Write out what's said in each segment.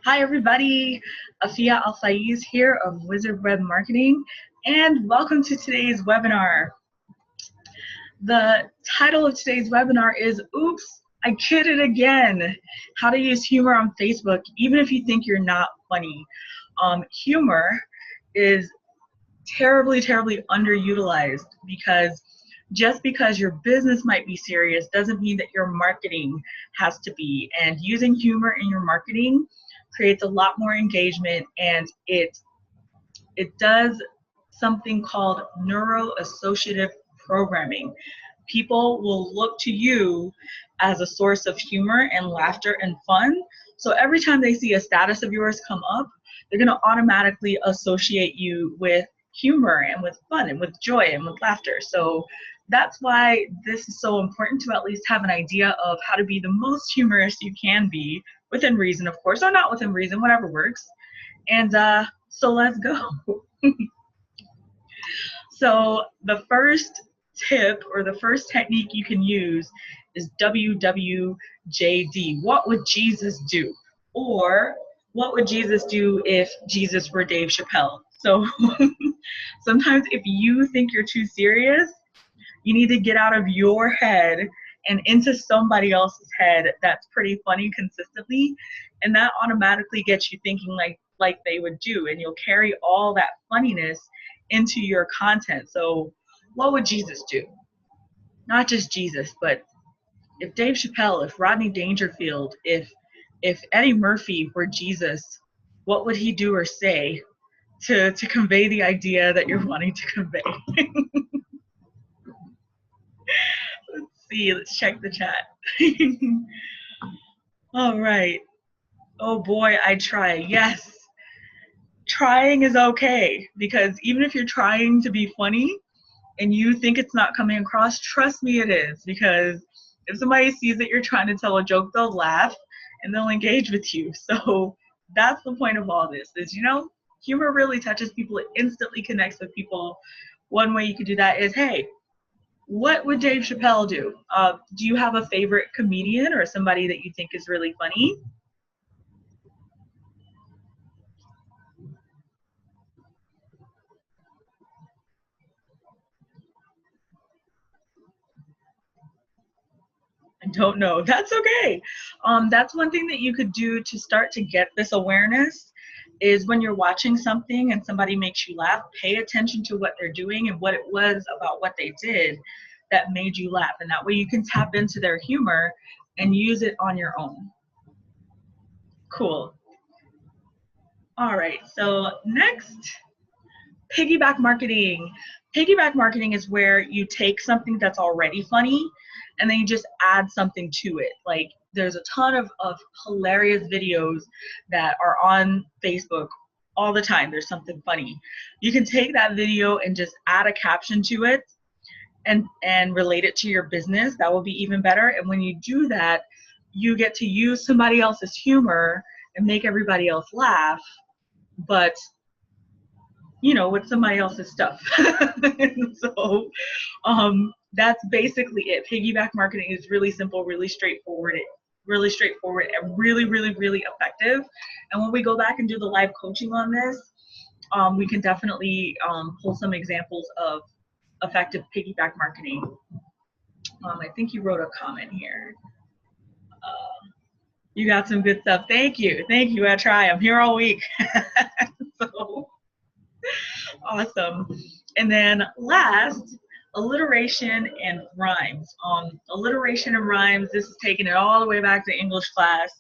Hi, everybody. Afia Al-Faiz here of Wizard Web Marketing, and welcome to today's webinar. The title of today's webinar is Oops, I Did It Again. How to use humor on Facebook, even if you think you're not funny. Humor is terribly underutilized because just because your business might be serious doesn't mean that your marketing has to be. And using humor in your marketing creates a lot more engagement, and it does something called neuro-associative programming. People will look to you as a source of humor and laughter and fun. So every time they see a status of yours come up, they're going to automatically associate you with humor and with fun and with joy and with laughter. So that's why this is so important, to at least have an idea of how to be the most humorous you can be, within reason, of course, or not within reason, whatever works. And so let's go. So the first tip, or the first technique you can use, is WWJD. What would Jesus do? Or what would Jesus do if Jesus were Dave Chappelle? So sometimes if you think you're too serious, you need to get out of your head and into somebody else's head that's pretty funny consistently, and that automatically gets you thinking like they would do, and you'll carry all that funniness into your content. So what would Jesus do? Not just Jesus, but if Dave Chappelle, if Rodney Dangerfield, if Eddie Murphy were Jesus, what would he do or say to convey the idea that you're wanting to convey? Let's check the chat. All right. Oh boy, I try. Yes. Trying is okay, because even if you're trying to be funny and you think it's not coming across, trust me, it is. Because if somebody sees that you're trying to tell a joke, they'll laugh and they'll engage with you. So that's the point of all this, is, humor really touches people. It instantly connects with people. One way you could do that is, hey, what would Dave Chappelle do? Do you have a favorite comedian or somebody that you think is really funny? I don't know. That's okay. That's one thing that you could do to start to get this awareness, is when you're watching something and somebody makes you laugh, pay attention to what they're doing and what it was about what they did that made you laugh. And that way you can tap into their humor and use it on your own. Cool. All right, so next, piggyback marketing. Piggyback marketing is where you take something that's already funny and then you just add something to it. Like, there's a ton of hilarious videos that are on Facebook all the time. There's something funny. You can take that video and just add a caption to it and relate it to your business. That will be even better. And when you do that, you get to use somebody else's humor and make everybody else laugh, but with somebody else's stuff. So that's basically it. Piggyback marketing is really simple, really straightforward, and really effective. And when we go back and do the live coaching on this, we can definitely pull some examples of effective piggyback marketing. I think you wrote a comment here. You got some good stuff. Thank you. I try. I'm here all week. So awesome. And then last, alliteration and rhymes. Alliteration and rhymes, this is taking it all the way back to English class.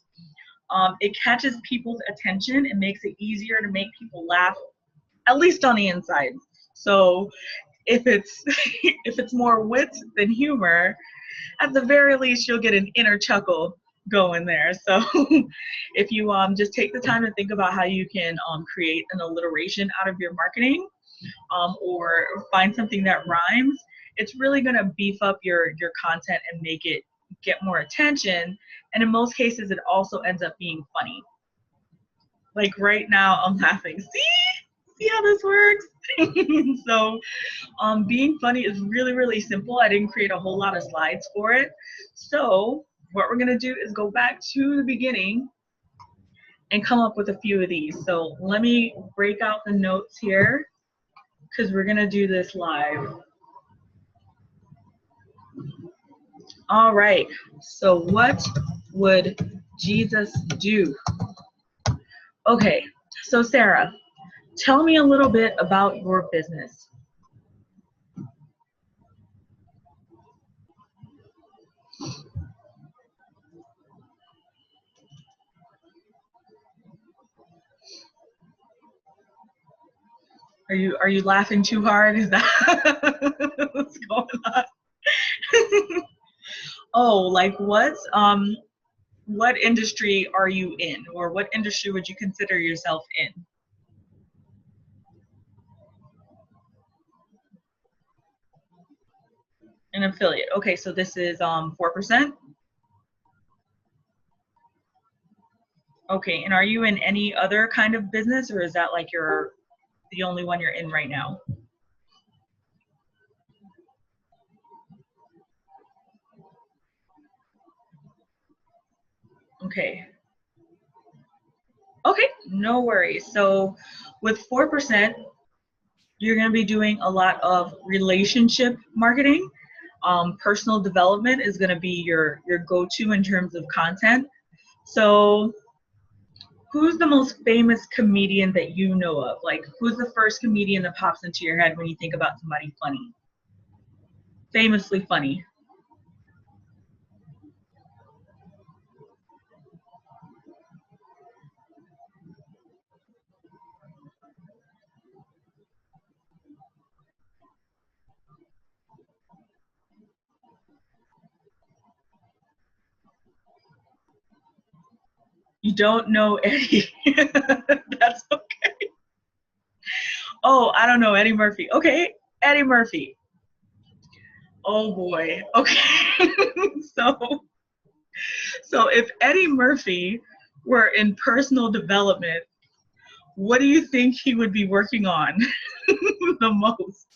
It catches people's attention and makes it easier to make people laugh, at least on the inside. So if it's more wit than humor, at the very least you'll get an inner chuckle going there. So if you just take the time to think about how you can create an alliteration out of your marketing, or find something that rhymes, it's really going to beef up your content and make it get more attention. And in most cases, it also ends up being funny. Like right now, I'm laughing. See how this works? So being funny is really simple. I didn't create a whole lot of slides for it. So what we're going to do is go back to the beginning and come up with a few of these. So let me break out the notes here because we're gonna do this live. All right, so what would Jesus do? Okay, so Sarah, tell me a little bit about your business. Are you laughing too hard? Is that what's going on? Oh, like what industry are you in, or what industry would you consider yourself in? An affiliate. Okay, so this is 4%. Okay, and are you in any other kind of business, or is that like the only one you're in right now? Okay. Okay, no worries. So with 4%, you're going to be doing a lot of relationship marketing. Personal development is going to be your go-to in terms of content. So who's the most famous comedian that you know of? Like, who's the first comedian that pops into your head when you think about somebody funny? Famously funny. You don't know Eddie. That's okay. Oh, I don't know Eddie Murphy. Okay, Eddie Murphy. Oh boy. Okay. so so if Eddie Murphy were in personal development, what do you think he would be working on the most?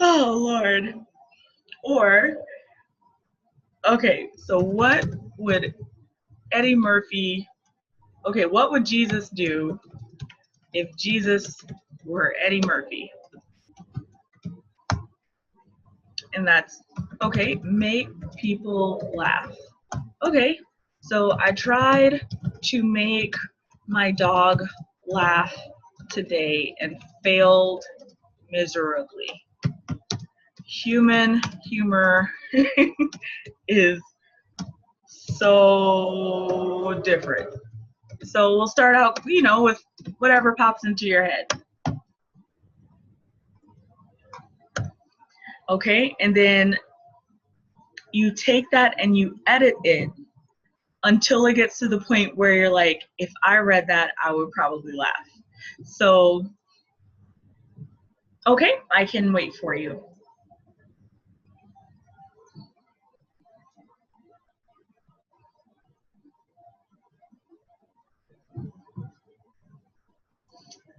Oh Lord. Or okay, so what would Eddie Murphy, okay, what would Jesus do if Jesus were Eddie Murphy? And that's, okay, make people laugh. Okay, so I tried to make my dog laugh today and failed miserably. Human humor is so different. So we'll start out, with whatever pops into your head. Okay, and then you take that and you edit it until it gets to the point where you're like, if I read that, I would probably laugh. So, okay, I can wait for you.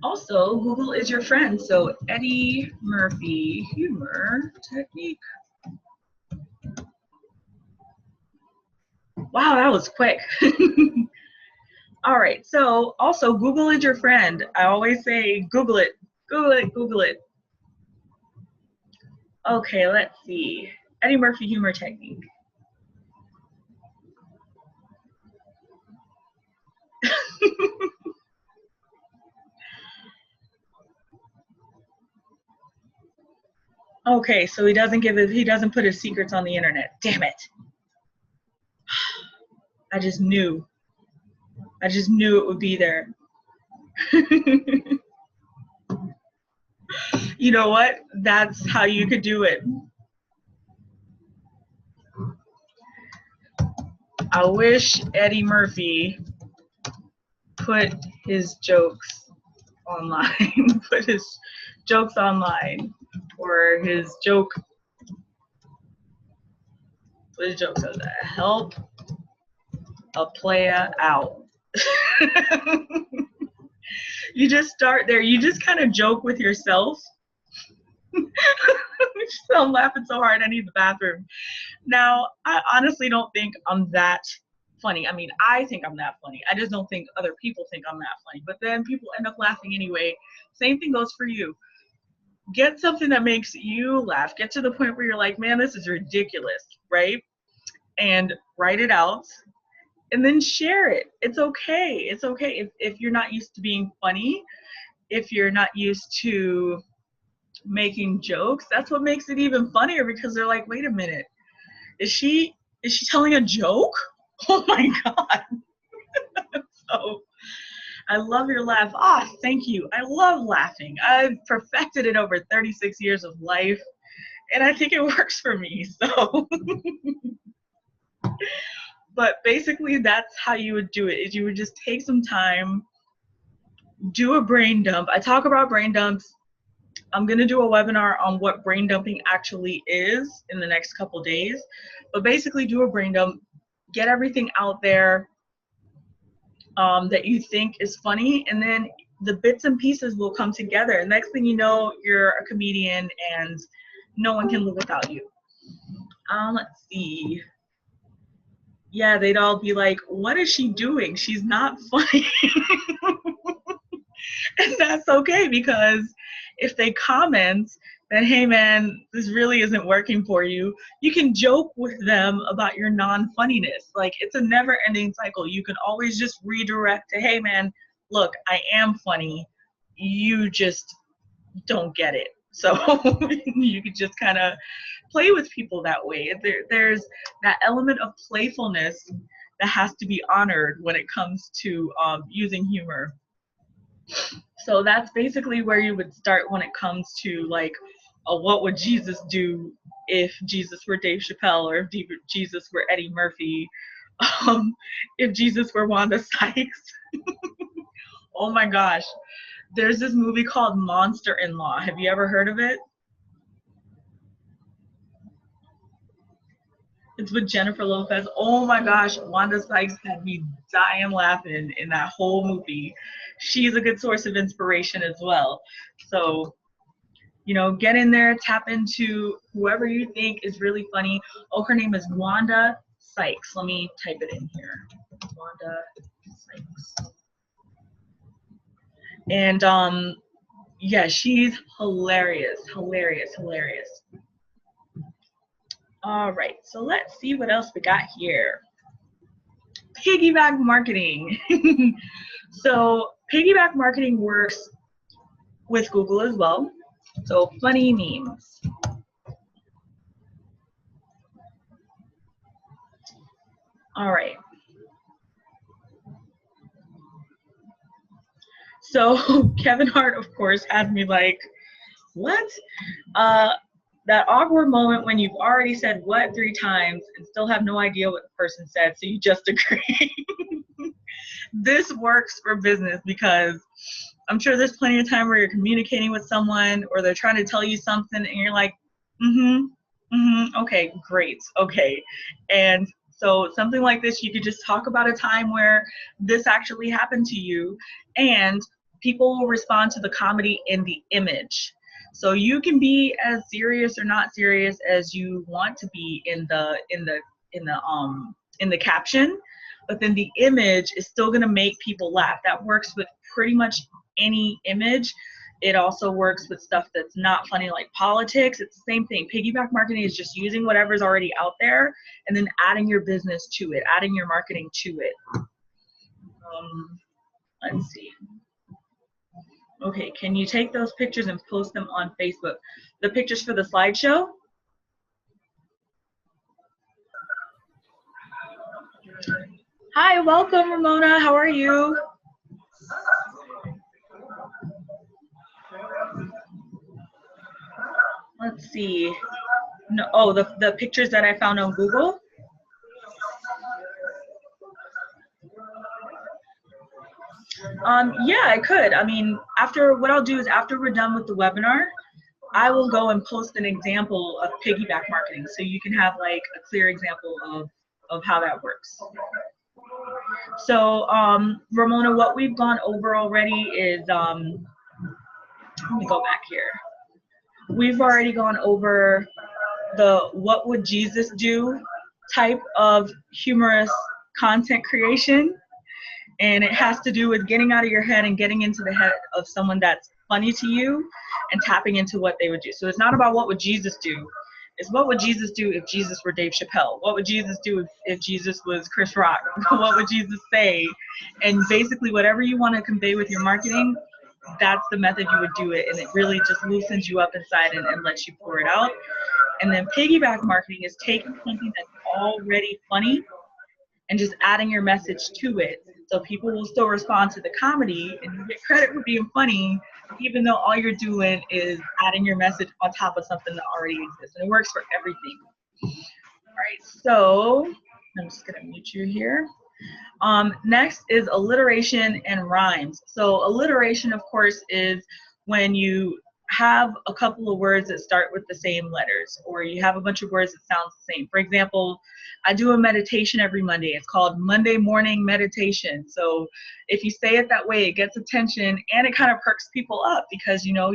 Also, Google is your friend, so Eddie Murphy humor technique. Wow, that was quick. All right, so also Google is your friend. I always say Google it, Google it, Google it. Okay, let's see. Eddie Murphy humor technique. Okay, so he doesn't put his secrets on the internet. Damn it. I just knew it would be there. You know what? That's how you could do it. I wish Eddie Murphy put his jokes online, put his jokes online, or his joke, what his joke says, help a player out. You just start there. You just kind of joke with yourself. I'm laughing so hard I need the bathroom. Now, I honestly don't think I'm that funny. I mean, I think I'm that funny. I just don't think other people think I'm that funny. But then people end up laughing anyway. Same thing goes for you. Get something that makes you laugh. Get to the point where you're like, man, this is ridiculous, right? And write it out and then share it. It's okay. It's okay if you're not used to being funny, if you're not used to making jokes. That's what makes it even funnier, because they're like, wait a minute, is she telling a joke? Oh my God. So I love your laugh. Ah, thank you. I love laughing. I've perfected it over 36 years of life, and I think it works for me. So but basically that's how you would do it, is you would just take some time, do a brain dump. I talk about brain dumps. I'm going to do a webinar on what brain dumping actually is in the next couple days. But basically do a brain dump, get everything out there that you think is funny, and then the bits and pieces will come together. And next thing you know, you're a comedian and no one can live without you. Let's see. Yeah, they'd all be like, what is she doing? She's not funny. And that's okay, because if they comment that, hey man, this really isn't working for you, you can joke with them about your non-funniness. Like, it's a never-ending cycle. You can always just redirect to, hey man, look, I am funny. You just don't get it. So you could just kind of play with people that way. There's that element of playfulness that has to be honored when it comes to using humor. So that's basically where you would start when it comes to like, what would Jesus do if Jesus were Dave Chappelle, or if Jesus were Eddie Murphy, if Jesus were Wanda Sykes. Oh my gosh. There's this movie called Monster-in-Law. Have you ever heard of it? It's with Jennifer Lopez. Oh my gosh, Wanda Sykes had me dying laughing in that whole movie. She's a good source of inspiration as well. So, you know, get in there, tap into whoever you think is really funny. Oh, her name is Wanda Sykes. Let me type it in here. Wanda Sykes. And yeah, she's hilarious. All right, so let's see what else we got here. Piggyback marketing. So piggyback marketing works with Google as well. So funny memes. All right. So Kevin Hart, of course, had me like, what? That awkward moment when you've already said what 3 times and still have no idea what the person said, so you just agree. This works for business, because I'm sure there's plenty of time where you're communicating with someone, or they're trying to tell you something and you're like, okay, great, okay. And so something like this, you could just talk about a time where this actually happened to you, and people will respond to the comedy in the image. So you can be as serious or not serious as you want to be in the caption, but then the image is still going to make people laugh. That works with pretty much any image. It also works with stuff that's not funny, like politics. It's the same thing. Piggyback marketing is just using whatever's already out there and then adding your business to it, adding your marketing to it. Let's see. Okay, can you take those pictures and post them on Facebook? The pictures for the slideshow? Hi, welcome, Ramona. How are you? Let's see. No, oh, the pictures that I found on Google? Yeah, I could. I mean, what I'll do is after we're done with the webinar, I will go and post an example of piggyback marketing, so you can have like a clear example of how that works. So, Ramona, what we've gone over already is, let me go back here. We've already gone over the what would Jesus do type of humorous content creation. And it has to do with getting out of your head and getting into the head of someone that's funny to you and tapping into what they would do. So it's not about what would Jesus do. It's what would Jesus do if Jesus were Dave Chappelle? What would Jesus do if Jesus was Chris Rock? What would Jesus say? And basically whatever you want to convey with your marketing, that's the method you would do it. And it really just loosens you up inside and lets you pour it out. And then piggyback marketing is taking something that's already funny and just adding your message to it. So people will still respond to the comedy and you get credit for being funny, even though all you're doing is adding your message on top of something that already exists. And it works for everything. All right, so I'm just gonna mute you here. Next is alliteration and rhymes. So alliteration, of course, is when you have a couple of words that start with the same letters, or you have a bunch of words that sound the same. For example, I do a meditation every Monday. It's called Monday Morning Meditation. So if you say it that way, it gets attention and it kind of perks people up because you know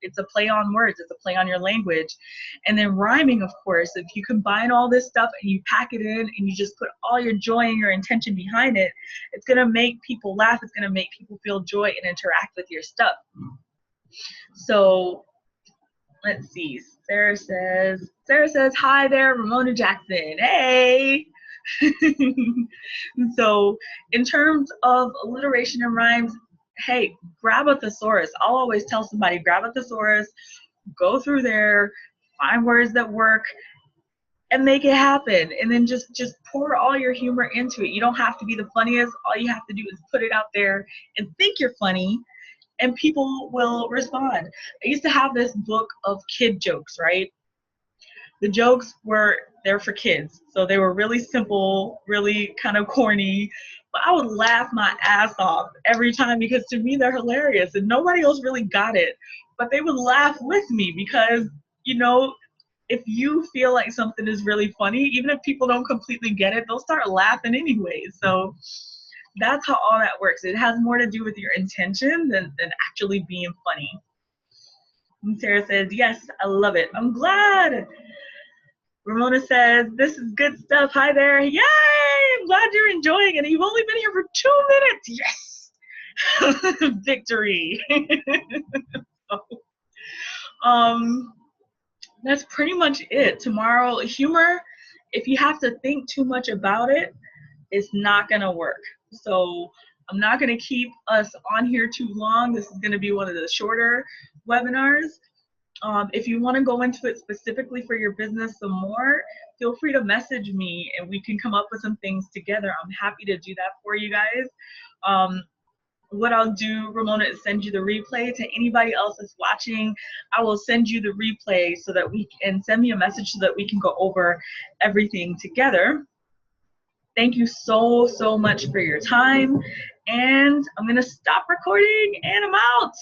it's a play on words, it's a play on your language. And then rhyming, of course, if you combine all this stuff and you pack it in and you just put all your joy and your intention behind it, it's gonna make people laugh, it's gonna make people feel joy and interact with your stuff. So let's see. Sarah says, hi there, Ramona Jackson. Hey. So in terms of alliteration and rhymes, hey, grab a thesaurus. I'll always tell somebody, grab a thesaurus, go through there, find words that work, and make it happen. And then just pour all your humor into it. You don't have to be the funniest. All you have to do is put it out there and think you're funny, and people will respond. I used to have this book of kid jokes, right? The jokes they're for kids. So they were really simple, really kind of corny, but I would laugh my ass off every time because to me they're hilarious and nobody else really got it. But they would laugh with me because, you know, if you feel like something is really funny, even if people don't completely get it, they'll start laughing anyway. So that's how all that works. It has more to do with your intention than actually being funny. And Sarah says, yes, I love it. I'm glad. Ramona says, this is good stuff. Hi there. Yay! I'm glad you're enjoying it. You've only been here for 2 minutes. Yes! Victory. So, that's pretty much it. Tomorrow, humor, if you have to think too much about it, it's not going to work. So I'm not going to keep us on here too long. This is going to be one of the shorter webinars. If you want to go into it specifically for your business some more, feel free to message me and we can come up with some things together. I'm happy to do that for you guys. What I'll do, Ramona, is send you the replay. To anybody else that's watching, I will send you the replay so that we can send me a message so that we can go over everything together. Thank you so much for your time. And I'm going to stop recording and I'm out.